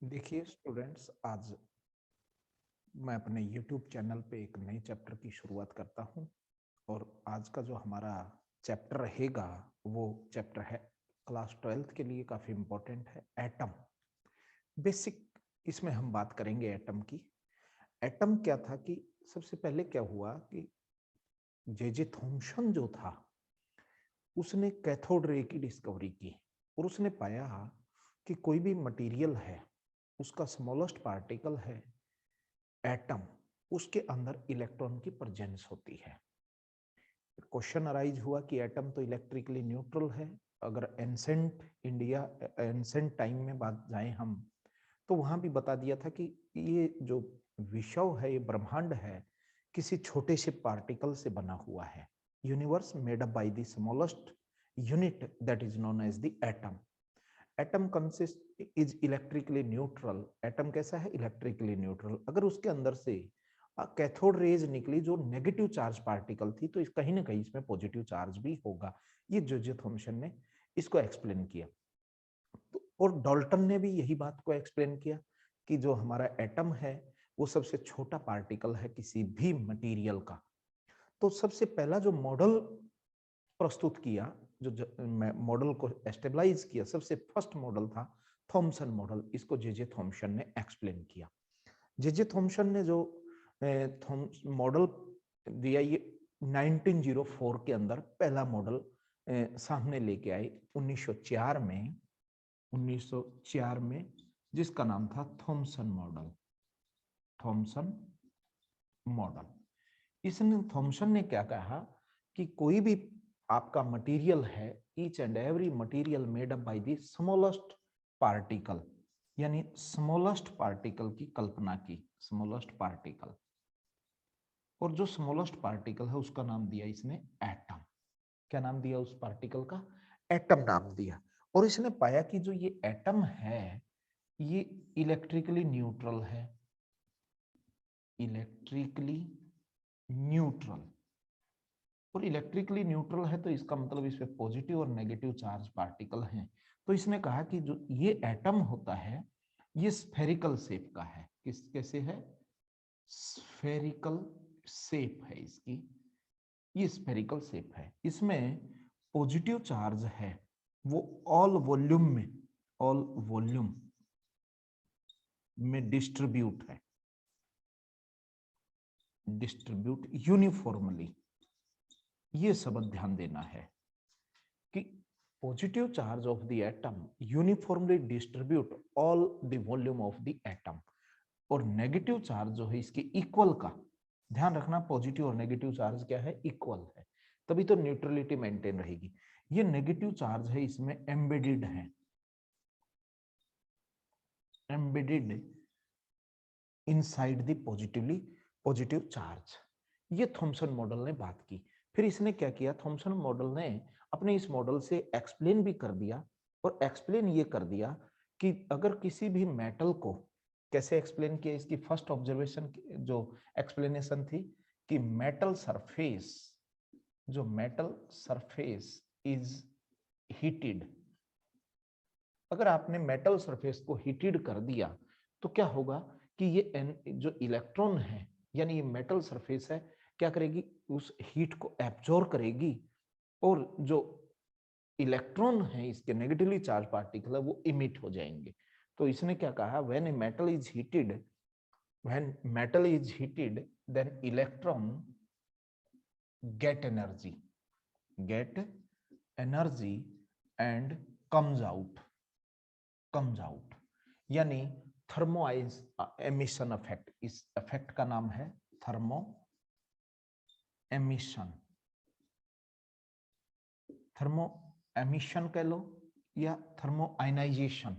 देखिए स्टूडेंट्स, आज मैं अपने YouTube चैनल पे एक नए चैप्टर की शुरुआत करता हूं और आज का जो हमारा चैप्टर रहेगा वो चैप्टर है क्लास 12th के लिए काफ़ी इम्पोर्टेंट है, एटम। बेसिक इसमें हम बात करेंगे एटम की। एटम क्या था कि सबसे पहले क्या हुआ कि जे थॉम्सन जो था उसने कैथोड रे की डिस्कवरी की और उसने पाया कि कोई भी मटेरियल है उसका स्मॉलेस्ट पार्टिकल है एटम, उसके अंदर इलेक्ट्रॉन की प्रेजेंस होती है। क्वेश्चन अराइज हुआ कि एटम तो इलेक्ट्रिकली न्यूट्रल है। अगर एंसेंट इंडिया एंसेंट टाइम में बात जाएं हम, तो वहां भी बता दिया था कि ये जो विश्व है, ये ब्रह्मांड है, किसी छोटे से पार्टिकल से बना हुआ है। Universe made up by the smallest unit that is known as the atom. Atom consist is electrically neutral. Atom कैसा है? Electrically neutral. अगर उसके अंदर से कैथोड रेज निकली जो नेगेटिव चार्ज पार्टिकल थी, तो कहीं ना कहीं इसमें पॉजिटिव चार्ज भी होगा। ये जोजे थॉम्सन ने इसको एक्सप्लेन किया। तो और डाल्टन ने भी यही बात को एक्सप्लेन किया कि जो हमारा एटम है वो सबसे छोटा पार्टिकल है किसी भी मटेरियल का। तो सबसे पहला जो मॉडल प्रस्तुत किया, जो मॉडल को एस्टेबलाइज किया, सबसे फर्स्ट मॉडल था थॉम्सन मॉडल। इसको जे थॉम्सन ने एक्सप्लेन किया। जे थॉम्सन ने जो मॉडल दिया, ये 1904 के अंदर पहला मॉडल सामने लेके आए 1904 में 1904 में, जिसका नाम था थॉम्सन मॉडल। Thomson model. इसने थॉम्सन ने क्या कहा कि कोई भी आपका मटेरियल है, each and every material made up by the smallest particle, यानी स्मॉलेस्ट पार्टिकल की कल्पना की। स्मॉलेस्ट पार्टिकल, और जो स्मॉलेस्ट पार्टिकल है उसका नाम दिया इसने एटम। क्या नाम दिया उस पार्टिकल का? एटम नाम दिया। और इसने पाया कि जो ये एटम है ये इलेक्ट्रिकली न्यूट्रल है। इलेक्ट्रिकली न्यूट्रल, और इलेक्ट्रिकली न्यूट्रल है तो इसका मतलब इसमें पॉजिटिव और नेगेटिव चार्ज पार्टिकल हैं। तो इसने कहा कि जो ये एटम होता है ये स्फेरिकल शेप का है। किस कैसे है? स्फेरिकल शेप है इसकी। ये स्फेरिकल शेप है। इसमें पॉजिटिव चार्ज है वो ऑल वॉल्यूम में, ऑल वॉल्यूम में डिस्ट्रीब्यूट है, डिस्ट्रीब्यूट यूनिफॉर्मली। ये सबक ध्यान देना है कि positive charge of the atom uniformly distribute all the volume of the atom, और नेगेटिव चार्ज जो है इसके इक्वल का ध्यान रखना। पॉजिटिव और नेगेटिव चार्ज क्या है? इक्वल है, तभी तो न्यूट्रलिटी मेंटेन रहेगी। ये नेगेटिव चार्ज है इसमें एम्बेडेड है, embedded inside the positive charge. ये थॉम्सन मॉडल ने बात की। फिर इसने क्या किया? थॉम्सन मॉडल ने अपने इस मॉडल से एक्सप्लेन भी कर दिया, और एक्सप्लेन ये कर दिया कि अगर किसी भी मेटल को, कैसे एक्सप्लेन किया? इसकी फर्स्ट ऑब्जर्वेशन जो एक्सप्लेनेशन थी कि मेटल सरफेस, जो मेटल सरफेस इज हीटेड। अगर आपने मेटल सरफेस को हीटेड कर दिया तो क्या होगा कि ये जो इलेक्ट्रॉन है, यानी ये मेटल सरफेस है, क्या करेगी? उस हीट को एब्जॉर्ब करेगी, और जो इलेक्ट्रॉन है इसके नेगेटिवली चार्ज पार्टिकल है वो इमिट हो जाएंगे। तो इसने क्या कहा? When a metal is heated, when metal is heated then electron get energy, get energy and comes out, comes out, यानी थर्मो एमिशन इफेक्ट। इस इफेक्ट का नाम है थर्मो एमिशन। थर्मो एमिशन कह लो या थर्मो आयनाइजेशन।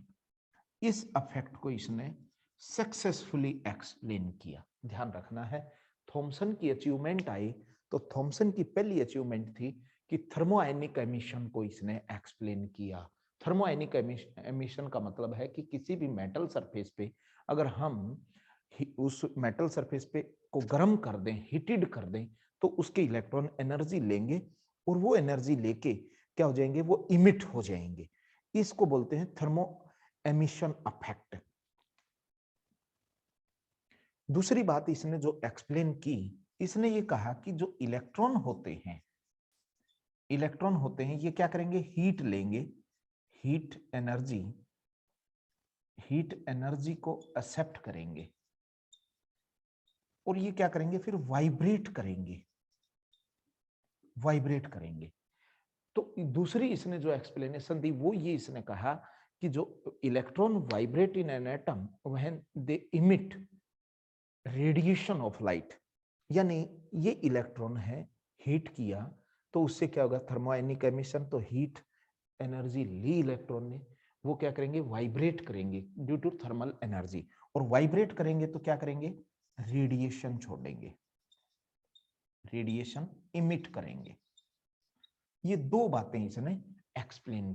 इस इफेक्ट को इसने सक्सेसफुली एक्सप्लेन किया। ध्यान रखना है, थॉम्सन की अचीवमेंट आई तो थॉम्सन की पहली अचीवमेंट थी कि थर्मोआयनिक एमिशन को इसने एक्सप्लेन किया। थर्मोआयनिक एमिशन का मतलब है कि किसी भी मेटल सरफेस पे अगर हम उस मेटल सरफेस पे को गर्म कर दें, हीटेड कर दें, तो उसके इलेक्ट्रॉन एनर्जी लेंगे, और वो एनर्जी लेके क्या हो जाएंगे? वो इमिट हो जाएंगे। इसको बोलते हैं थर्मो एमिशन इफेक्ट। दूसरी बात इसने जो एक्सप्लेन की, इसने ये कहा कि जो इलेक्ट्रॉन होते हैं, ये क्या करेंगे, हीट लेंगे, हीट एनर्जी को एक्सेप्ट करेंगे और ये क्या करेंगे, फिर वाइब्रेट करेंगे। तो दूसरी इसने जो एक्सप्लेनेशन दी वो ये इसने कहा कि जो electron vibrate in an atom when they emit radiation of light, यानी ये इलेक्ट्रॉन है, हीट किया तो उससे क्या होगा, थर्मोआयनिक एमिशन, तो हीट एनर्जी ली इलेक्ट्रॉन ने, वो क्या करेंगे, वाइब्रेट करेंगे ड्यू टू थर्मल एनर्जी, और वाइब्रेट करेंगे तो क्या करेंगे, रेडिएशन छोड़ेंगे, रेडिएशन इमिट करेंगे। ये दो बातें इसने एक्सप्लेन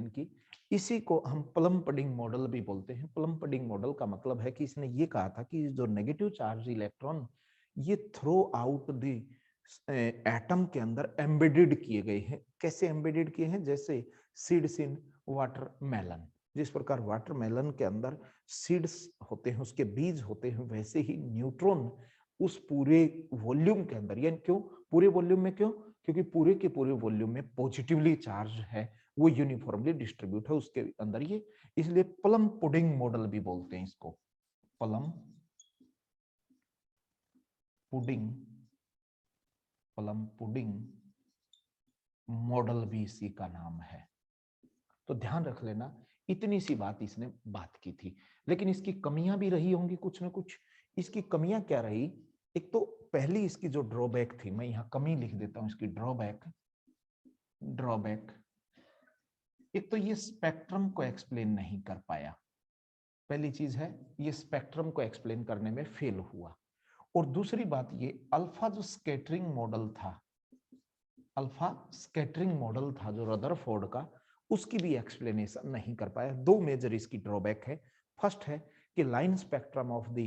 की, इसी को हम प्लम पडिंग मॉडल भी बोलते हैं। प्लम पडिंग मॉडल का मतलब है कि इसने ये कहा था कि जो नेगेटिव चार्ज इलेक्ट्रॉन ये थ्रो आउट द एटम के अंदर एम्बेडेड किए गए हैं। कैसे एम्बेडेड किए हैं, जैसे सीड्स इन वाटरमेलन, जिस प्रकार वाटरमेलन के अंदर सीड्स होते हैं, उसके बीज होते हैं, वैसे ही न्यूट्रॉन उस पूरे वॉल्यूम के अंदर, यानी क्यों पूरे वॉल्यूम में, क्यों, क्योंकि पूरे के पूरे वॉल्यूम में पॉजिटिवली चार्ज है, वो यूनिफॉर्मली डिस्ट्रीब्यूट है उसके अंदर, ये इसलिए प्लम पुडिंग मॉडल भी बोलते हैं इसको, प्लम पुडिंग मॉडल भी इसी का नाम है। तो ध्यान रख लेना, इतनी सी बात इसने बात की थी, लेकिन इसकी कमियां भी रही होंगी कुछ ना कुछ। इसकी कमियां क्या रही, एक तो पहली इसकी जो ड्रॉबैक थी, मैं यहाँ कमी लिख देता हूं इसकी, ड्रॉबैक, एक तो ये स्पेक्ट्रम को एक्सप्लेन नहीं कर पाया, पहली चीज है ये स्पेक्ट्रम को एक्सप्लेन करने में फेल हुआ। और दूसरी बात ये अल्फा जो स्कैटरिंग मॉडल था जो रदरफोर्ड का, उसकी भी एक्सप्लेनेशन नहीं कर पाया। दो मेजर इसकी ड्रॉबैक है। फर्स्ट है कि line spectrum of the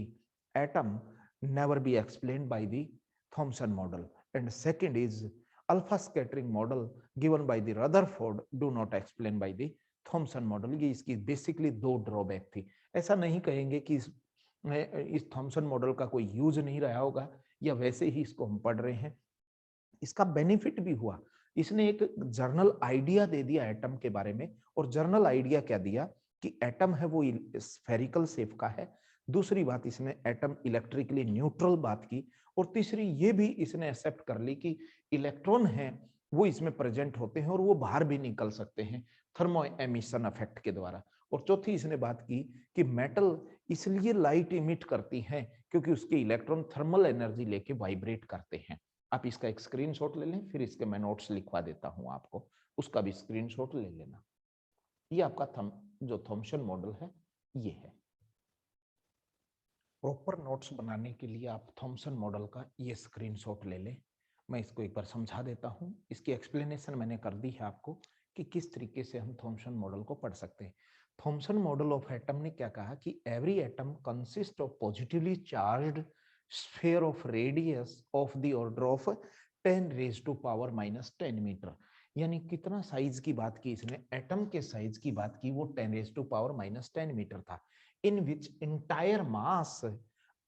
atom never be explained by the Thompson model, and second is alpha scattering model given by the Rutherford do not explain by the Thompson model. ये इसकी basically दो drawback थी। ऐसा नहीं कहेंगे कि इस Thompson model का कोई यूज नहीं रहा होगा, या वैसे ही इसको हम पढ़ रहे हैं। इसका बेनिफिट भी हुआ, इसने एक जर्नल आइडिया दे दिया एटम के बारे में। और जर्नल आइडिया क्या दिया कि एटम है वो स्फेरिकल शेप का है। दूसरी बात, इसने एटम इलेक्ट्रिकली न्यूट्रल बात की। और तीसरी ये भी इसने एक्सेप्ट कर ली कि इलेक्ट्रॉन है वो इसमें प्रेजेंट होते हैं और वो बाहर भी निकल सकते हैं थर्मो एमिशन इफेक्ट के द्वारा। और चौथी इसने बात की कि मेटल इसलिए लाइट इमिट करती हैं क्योंकि उसके इलेक्ट्रॉन थर्मल एनर्जी लेके वाइब्रेट करते हैं। आप इसका एक स्क्रीनशॉट ले लें, फिर इसके मैं नोट्स लिखवा देता हूं आपको, उसका भी स्क्रीनशॉट ले लेना। ये आपका जो थॉमसन मॉडल है ये है। प्रॉपर नोट्स बनाने के लिए आप थॉमसन मॉडल का ये स्क्रीनशॉट ले लें। मैं इसको एक बार समझा देता हूं। इसकी एक्सप्लेनेशन मैंने कर दी है आपको कि किस तरीके से हम थॉमसन मॉडल को पढ़ सकते हैं। थॉमसन मॉडल ऑफ एटम ने क्या कहा कि every atom consist of positively charged sphere of radius of the order of 10 raise to power -10 metre. यानी कितना साइज की बात की इसने, एटम के साइज की बात की, वो 10 रेज टू पावर -10 मीटर था। In which entire mass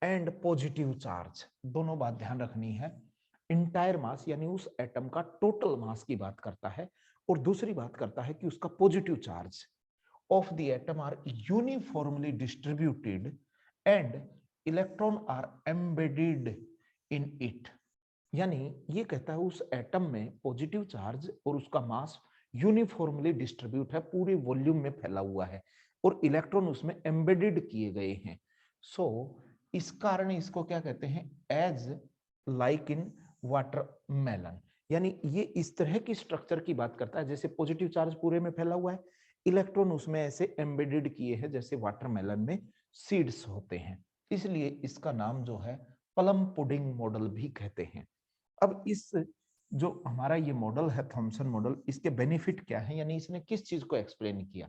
and positive charge, दोनों बात ध्यान रखनी है। इंटायर मास यानी उस एटम का टोटल मास की बात करता है, और दूसरी बात करता है कि उसका positive charge of the atom are uniformly distributed and electron are embedded in it. यानी ये कहता है उस एटम में पॉजिटिव चार्ज और उसका मास यूनिफॉर्मली डिस्ट्रीब्यूट है, पूरे वॉल्यूम में फैला हुआ है, और इलेक्ट्रॉन उसमें एम्बेडेड किए गए हैं। सो इस कारण इसको क्या कहते हैं, एज लाइक इन वाटरमेलन। यानी ये इस तरह की स्ट्रक्चर की बात करता है जैसे पॉजिटिव चार्ज पूरे में फैला हुआ है, इलेक्ट्रॉन उसमें ऐसे एम्बेडेड किए हैं जैसे वाटरमेलन में सीड्स होते हैं। इसलिए इसका नाम जो है प्लम पुडिंग मॉडल भी कहते हैं। अब इस जो हमारा ये मॉडल है थॉमसन मॉडल, इसके बेनिफिट क्या है, यानी इसने किस चीज को एक्सप्लेन किया।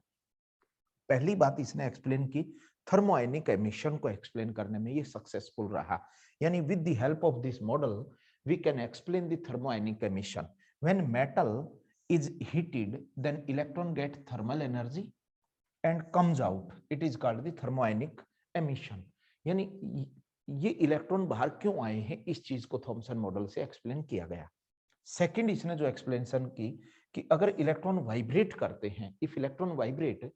पहली बात इसने एक्सप्लेन की, थर्मोआयनिक एमिशन को एक्सप्लेन करने में ये सक्सेसफुल रहा। यानी with the help of this model we can explain the thermionic emission. When metal is heated, then electron get thermal energy and comes out. It is called the thermoionic emission. यानी ये electron बाहर क्यों आए हैं, इस चीज को Thompson model से एक्सप्लेन किया गया। सेकंड इसने जो एक्सप्लेनेशन की कि अगर इलेक्ट्रॉन वाइब्रेट करते हैं, if electron vibrate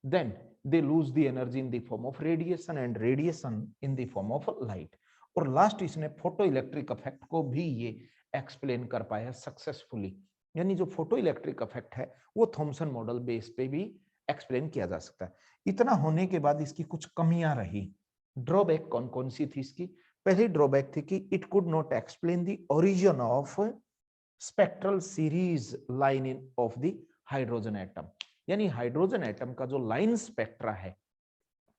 then they lose the energy in the form of radiation and radiation in the form of light. और लास्ट इसने फोटो इलेक्ट्रिक इफेक्ट को भी ये एक्सप्लेन कर पाया सक्सेसफुली। यानी जो फोटो इलेक्ट्रिक इफेक्ट है वो थॉमसन मॉडल बेस पे भी एक्सप्लेन किया जा सकता है। इतना होने के बाद इसकी कुछ कमियां रही। ड्रॉबैक कौन कौन सी थी इसकी? पहली ड्रॉबैक थी कि it could not explain the origin of spectral series line in of the hydrogen atom. यानी हाइड्रोजन एटम का जो लाइन स्पेक्ट्रा है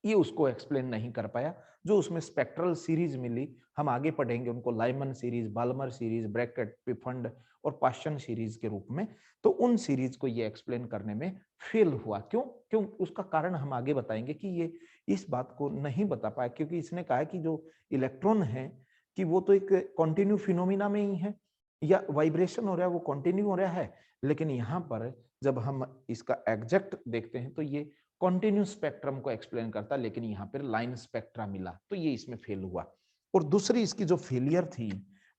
ये उसको एक्सप्लेन नहीं कर पाया। जो उसमें स्पेक्ट्रल सीरीज मिली, हम आगे पढ़ेंगे उनको Lyman series, Balmer series, Brackett, Pfund और पाश्चन सीरीज के रूप में। तो उन सीरीज को ये एक्सप्लेन करने में फेल हुआ। क्यों क्यों उसका कारण हम आगे बताएंगे कि ये इस बात को नहीं बता पाया क्योंकि इसने कहा कि जो इलेक्ट्रॉन है कि वो तो एक कॉन्टिन्यू फिनोमिना में ही है, या वाइब्रेशन हो रहा है वो कंटिन्यू हो रहा है। लेकिन यहाँ पर जब हम इसका एग्जैक्ट देखते हैं तो ये कॉन्टिन्यूस स्पेक्ट्रम को एक्सप्लेन करता, लेकिन यहाँ पर लाइन स्पेक्ट्रा मिला, तो ये इसमें फेल हुआ। और दूसरी इसकी जो फेलियर थी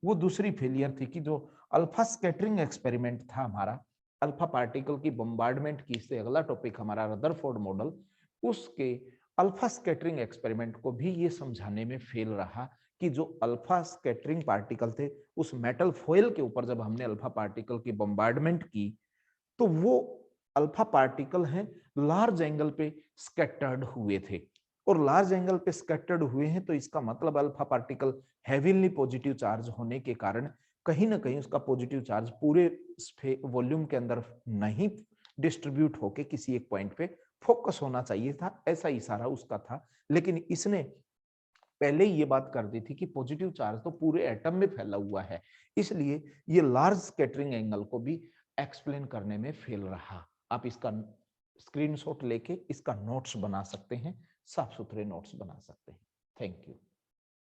वो दूसरी फेलियर थी कि जो अल्फा स्कैटरिंग एक्सपेरिमेंट था हमारा, अल्फा पार्टिकल की बम्बार्डमेंट की, इससे अगला टॉपिक हमारा रदरफोर्ड मॉडल, उसके अल्फा स्कैटरिंग एक्सपेरिमेंट को भी ये समझाने में फेल रहा कि जो अल्फा स्कैटरिंग पार्टिकल थे उस मेटल फॉयल के ऊपर जब हमने अल्फा पार्टिकल की बम्बार्डमेंट की तो वो अल्फा पार्टिकल हैं लार्ज एंगल पे स्कैटर्ड हुए थे। और लार्ज एंगल पे स्कैटर्ड हुए हैं तो इसका मतलब alpha particle heavily positive charge होने के कारण कहीं ना कहीं उसका पॉजिटिव चार्ज पूरे वॉल्यूम के अंदर नहीं डिस्ट्रीब्यूट होके किसी एक पॉइंट पे फोकस होना चाहिए था, ऐसा इशारा उसका था। लेकिन इसने पहले ही ये बात कर दी थी कि पॉजिटिव चार्ज तो पूरे एटम में फैला हुआ है, इसलिए ये लार्ज स्कैटरिंग एंगल को भी एक्सप्लेन करने में फेल रहा। आप इसका स्क्रीनशॉट लेके इसका नोट्स बना सकते हैं, साफ सुथरे नोट्स बना सकते हैं। Thank you.